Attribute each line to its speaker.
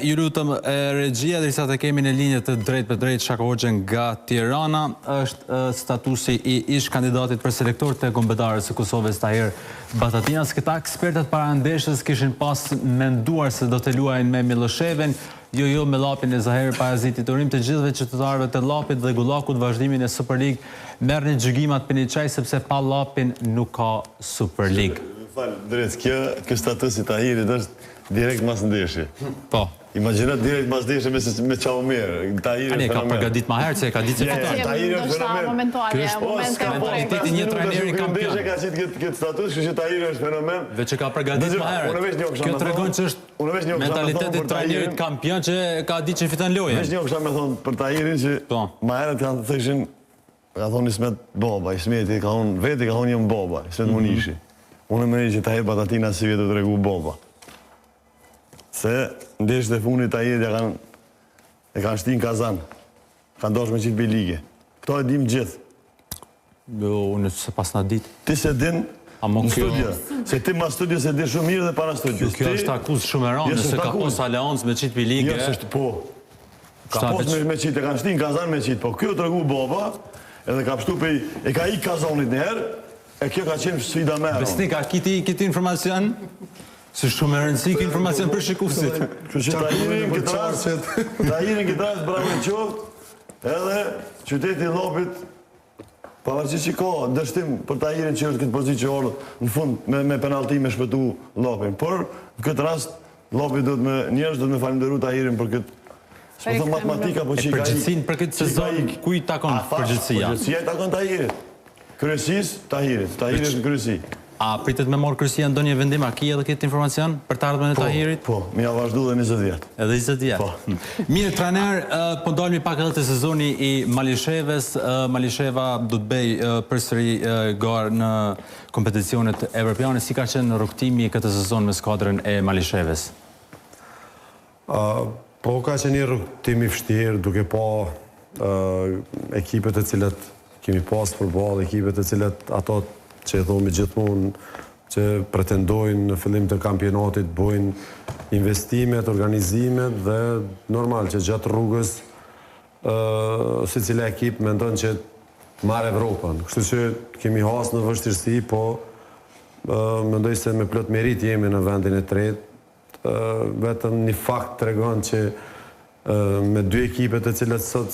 Speaker 1: Ju lutëm regjia, derisa të kemi në linje të drejt për drejt Shako Hoxhën nga Tirana, është statusi i ish kandidatit për selektor të kombëtarës së Kosovës Tahir Batatinas. Këta ekspertat para ndeshjes kishin pas menduar se do të luajnë me Miloševin, jo me llapin e Zahir Parazitit. Urim të gjithëve qytetarëve të llapit dhe Gullakut vazhdimin e Super League. Merrni xhigimat për një çaj sepse pa llapin nuk ka Super League.
Speaker 2: Falë, drejt, kjo statusi Tahirit është direkt mas ndeshje.
Speaker 1: Po.
Speaker 2: Imagjinat direkt mas ndeshje me qau mirë. Tahiri
Speaker 1: është fenomen. Ka përgadit ma herë, se ka ditë se fiton.
Speaker 2: Tahiri është fenomen.
Speaker 1: Kjo është mentaliteti një trajneri kampion.
Speaker 2: Ka qitë këtë status, kështu që Tahiri është fenomen.
Speaker 1: Dhe që ka përgadit ma herë. Kjo të regon që është mentalitetit trajnerit kampion që ka ditë që fiton loje.
Speaker 2: Veç një kësha me thonë për Tahirin që ma herët kanë thëshin, ka thonë Ismet Boba, Ismeti ka thonë, veti ka thonë jëmë Boba, Ismet Munishi. Unë më një që Tahir Batatinas si vjetë të regu Boba. Se ndeshët e funit Tahirit e kanë shtinë Kazan. Kanë dosh me qitë për ligë. Këto e dim gjithë.
Speaker 1: Unë se pas në ditë.
Speaker 2: Ti se din në studio. Se ti ma studio se din shumë mirë dhe para studio.
Speaker 1: Kjo është akuz shumë e rëndë, se ka pos aleancë me qitë për ligë.
Speaker 2: Jo, se është po. Ka pos me qitë, e kanë shtinë Kazan me qitë. Po kjo të regu Boba, edhe ka pështu për e ka i Kazanit njëherë, e kjo ka qenë sfida me rëndë.
Speaker 1: Besnik, a kiti informacion? Se shumë e rëndësi kë informacion për shikusit.
Speaker 2: Tahirin këtë rast bravo në qoftë, edhe qyteti Llapit, pavarësisht që ka dështim për Tahirin që është këtë pozitë që orë në fund me penalti me shpëtu Llapin. Por në këtë rast, Llapit njerëz do të me falenderu Tahirin për këtë s'po thëmë matematika, po që i ka i...
Speaker 1: Përgjithsin për këtë sezon, ku i takon përgjithsia?
Speaker 2: Përgjithsia i takon Tahirit. Kryesis, Tahirit. Tahirit është në kryesi.
Speaker 1: A pritet me morë kërësia në do një vendim, a ki edhe këtë informacion për të ardhme në Tahirit?
Speaker 2: Po, mi a vazhdu dhe 20 vjetë.
Speaker 1: Edhe 20 vjetë?
Speaker 2: Po.
Speaker 1: Mirë, trener, po ndalmi pak edhe të sezoni i Mališeves. Mališeva du të bej përsëri garë në kompeticionet evropiane. Si ka qenë rrugtimi këtë sezon me skuadrën e Mališeves?
Speaker 3: Po, ka qenë një rrugtimi fështirë, duke pa ekipet e cilet kemi pas përballë, ekipet e cilet ato që e thomi gjithmonë që pretendojnë në fillim të kampionatit, bojnë investimet, organizimet dhe normal që gjatë rrugës si cila ekip mendon që marrë Evropën. Kështu që kemi hasë në vështirësi, po mendoj se me plot merit jemi në vendin e tretë. Vetëm një fakt tregon që me dy ekipet e cilat sot